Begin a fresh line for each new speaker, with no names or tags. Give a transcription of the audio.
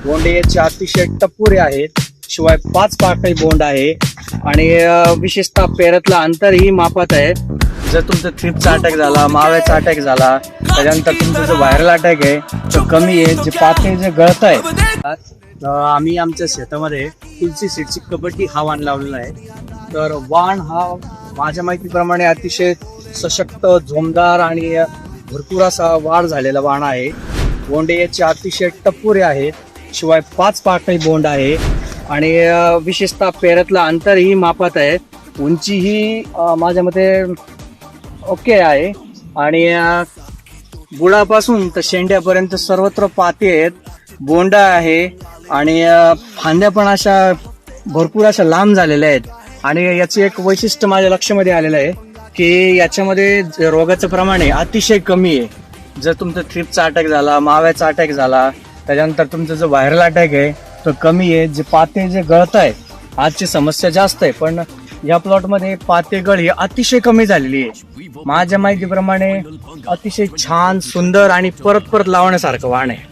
बोंडे याचे अतिशय टप्पुरे आहेत. शिवाय 5 पाकळी बोंड आहे आणि विशेषतः पेरातलं अंतरही मापात आहे. जर तुमचा थ्रिप्सचा अटॅक झाला, माव्याचा अटॅक झाला, त्याच्यानंतर तुमचं जो व्हायरल अटॅक आहे तो कमी आहे. जे पाते जे गळत आहे, आम्ही आमच्या शेतामध्ये तुलसी सीडची कबड्डी हा वाण लावलेला आहे. तर वाण हा माझ्या माहितीप्रमाणे अतिशय सशक्त, जोमदार आणि भरपूर असा वाढ झालेला वाण आहे. बोंडे याचे अतिशय टप्पुरे आहेत. शिवाय 5 पाकळी बोंड आहे आणि विशेषतः पेरातलं अंतरही मापात आहे. उंचीही माझ्या मते ओके आहे आणि बुडापासून तर शेंड्यापर्यंत सर्वत्र पाते आहेत, बोंड आहे आणि फांद्या पण अशा भरपूर अशा लांब झालेल्या आहेत. आणि याचे एक वैशिष्ट्य माझ्या लक्षामध्ये आलेलं आहे की याच्यामध्ये रोगाचं प्रमाण आहे अतिशय कमी आहे. जर तुमचा थ्रिप्सचा अटॅक झाला, माव्याचा अटॅक झाला, त्याच्यानंतर तुमचा जो व्हायरल अटॅक आहे तो कमी आहे. जे पाते जे गळत आहे, आजची समस्या जास्त आहे, पण या प्लॉटमध्ये पातेगळ ही अतिशय कमी झालेली आहे. माझ्या माहितीप्रमाणे अतिशय छान, सुंदर आणि परत परत लावण्यासारखं वाण आहे.